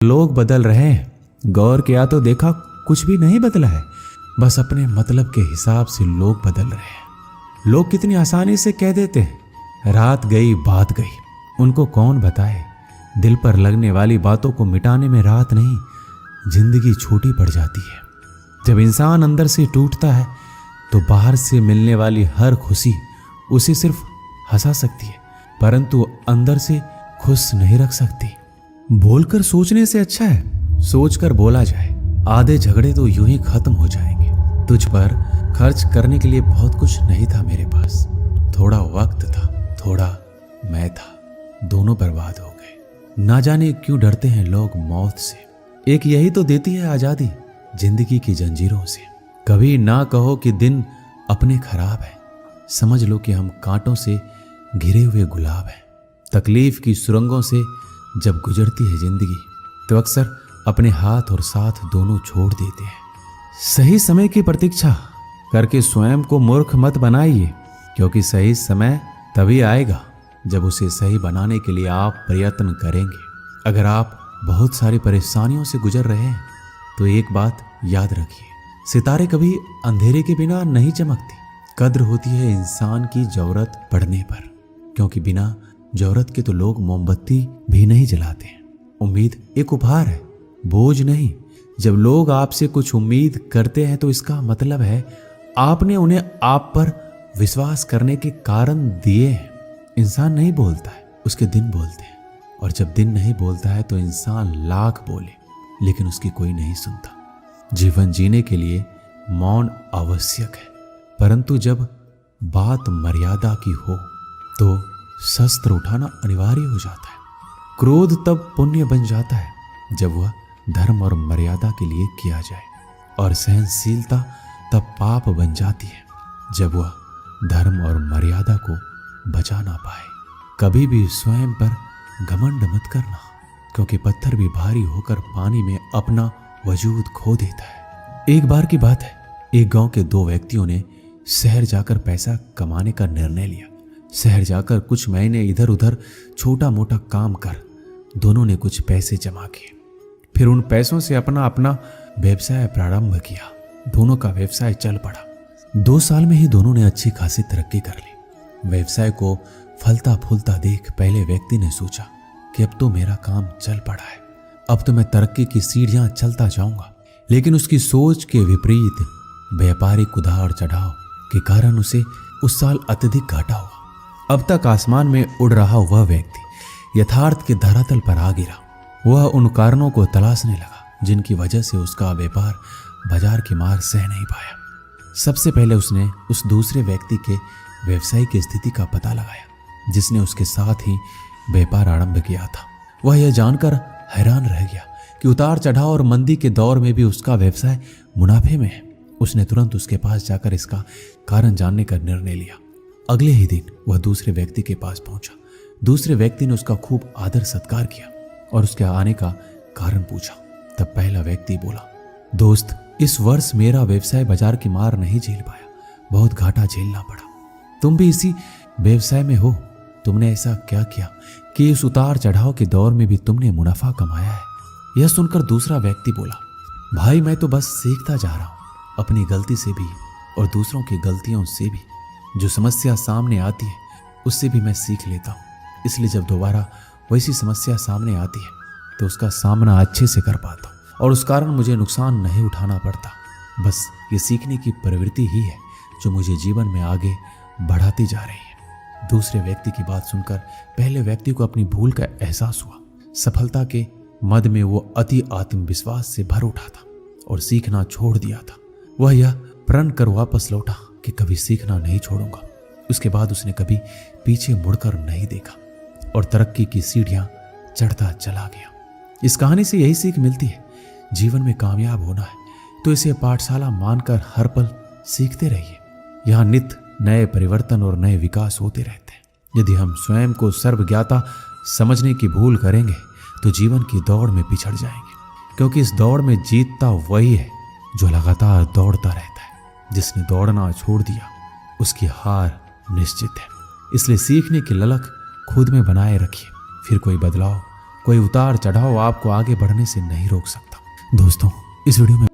लोग बदल रहे हैं, गौर किया तो देखा कुछ भी नहीं बदला है। बस अपने मतलब के हिसाब से लोग बदल रहे हैं। लोग कितनी आसानी से कह देते हैं रात गई बात गई। उनको कौन बताए दिल पर लगने वाली बातों को मिटाने में रात नहीं, जिंदगी छोटी पड़ जाती है। जब इंसान अंदर से टूटता है तो बाहर से मिलने वाली हर खुशी उसे सिर्फ हंसा सकती है, परंतु अंदर से खुश नहीं रख सकती। बोलकर सोचने से अच्छा है सोचकर बोला जाए। आधे झगड़े तो यूं ही खत्म हो जाएंगे। तुझ पर खर्च करने के लिए बहुत कुछ नहीं था मेरे पास। थोड़ा वक्त था, थोड़ा मैं था, दोनों बर्बाद हो गए। ना जाने क्यों डरते हैं लोग मौत से। एक यही तो देती है आजादी जिंदगी की जंजीरों से। कभी ना कहो कि दिन अपने खराब है, समझ लो कि हम कांटों से घिरे हुए गुलाब हैं। तकलीफ की सुरंगों से जब गुजरती है जिंदगी तो अक्सर अपने हाथ और साथ दोनों छोड़ देते हैं। सही समय की प्रतीक्षा करके स्वयं को मूर्ख मत बनाइए, क्योंकि सही समय तभी आएगा जब उसे सही बनाने के लिए आप प्रयत्न करेंगे। अगर आप बहुत सारी परेशानियों से गुजर रहे हैं तो एक बात याद रखिए, सितारे कभी अंधेरे के बिना नहीं चमकती। कद्र होती है इंसान की जरूरत पड़ने पर, क्योंकि बिना जरूरत के तो लोग मोमबत्ती भी नहीं जलाते हैं। उम्मीद एक उपहार है, बोझ नहीं। जब लोग आपसे कुछ उम्मीद करते हैं तो इसका मतलब है आपने उन्हें आप पर विश्वास करने के कारण दिए हैं। इंसान नहीं बोलता है, उसके दिन बोलते हैं, और जब दिन नहीं बोलता है तो इंसान लाख बोले लेकिन उसकी कोई नहीं सुनता। जीवन जीने के लिए मौन आवश्यक है, परंतु जब बात मर्यादा की हो तो शस्त्र उठाना अनिवार्य हो जाता है। क्रोध तब पुण्य बन जाता है जब वह धर्म और मर्यादा के लिए किया जाए, और सहनशीलता तब पाप बन जाती है जब वह धर्म और मर्यादा को बचा ना पाए। कभी भी स्वयं पर घमंड मत करना, क्योंकि पत्थर भी भारी होकर पानी में अपना वजूद खो देता है। एक बार की बात है, एक गांव के दो व्यक्तियों ने शहर जाकर पैसा कमाने का निर्णय लिया। शहर जाकर कुछ महीने इधर उधर छोटा मोटा काम कर दोनों ने कुछ पैसे जमा किए। फिर उन पैसों से अपना अपना व्यवसाय प्रारंभ किया। दोनों का व्यवसाय चल पड़ा। 2 साल में ही दोनों ने अच्छी खासी तरक्की कर ली। व्यवसाय को फलता फूलता देख पहले व्यक्ति ने सोचा कि अब तो मेरा काम चल पड़ा है, अब तो मैं तरक्की की सीढ़ियां चलता जाऊंगा। लेकिन उसकी सोच के विपरीत व्यापारिक उतार चढ़ाव के कारण उसे उस साल अत्यधिक घाटा हुआ। अब तक आसमान में उड़ रहा वह व्यक्ति यथार्थ के धरातल पर आ गिरा। वह उन कारणों को तलाशने लगा जिनकी वजह से उसका व्यापार बाजार की मार सह नहीं पाया। सबसे पहले उसने उस दूसरे व्यक्ति के व्यवसाय की स्थिति का पता लगाया जिसने उसके साथ ही व्यापार आरंभ किया था। वह यह जानकर हैरान रह गया कि उतार चढ़ाव और मंदी के दौर में भी उसका व्यवसाय मुनाफे में है। उसने तुरंत उसके पास जाकर इसका कारण जानने का निर्णय लिया। अगले ही दिन वह दूसरे व्यक्ति के पास पहुंचा। दूसरे व्यक्ति ने उसका खूब आदर सत्कार किया और उसके आने का कारण पूछा। तब पहला व्यक्ति बोला, दोस्त, इस वर्ष मेरा व्यवसाय बाजार की मार नहीं झेल पाया, बहुत घाटा झेलना पड़ा। तुम भी इसी व्यवसाय में हो, तुमने ऐसा क्या किया कि इस उतार चढ़ाव के दौर में भी तुमने मुनाफा कमाया है। यह सुनकर दूसरा व्यक्ति बोला, भाई मैं तो बस सीखता जा रहा हूं, अपनी गलती से भी और दूसरों की गलतियों से भी। जो समस्या सामने आती है उससे भी मैं सीख लेता हूँ, इसलिए जब दोबारा वैसी समस्या सामने आती है तो उसका सामना अच्छे से कर पाता हूँ और उस कारण मुझे नुकसान नहीं उठाना पड़ता। बस ये सीखने की प्रवृत्ति ही है जो मुझे जीवन में आगे बढ़ाती जा रही है। दूसरे व्यक्ति की बात सुनकर पहले व्यक्ति को अपनी भूल का एहसास हुआ। सफलता के मद में वो अति आत्मविश्वास से भर उठा था और सीखना छोड़ दिया था। वह यह प्रण कर वापस लौटा कि कभी सीखना नहीं छोड़ूंगा। उसके बाद उसने कभी पीछे मुड़कर नहीं देखा और तरक्की की सीढ़ियां चढ़ता चला गया। इस कहानी से यही सीख मिलती है, जीवन में कामयाब होना है तो इसे पाठशाला मानकर हर पल सीखते रहिए। यहाँ नित्य नए परिवर्तन और नए विकास होते रहते हैं। यदि हम स्वयं को सर्वज्ञाता समझने की भूल करेंगे तो जीवन की दौड़ में पिछड़ जाएंगे, क्योंकि इस दौड़ में जीतता वही है जो लगातार दौड़ता रहता है। जिसने दौड़ना छोड़ दिया उसकी हार निश्चित है। इसलिए सीखने की ललक खुद में बनाए रखिए, फिर कोई बदलाव, कोई उतार चढ़ाव आपको आगे बढ़ने से नहीं रोक सकता। दोस्तों, इस वीडियो में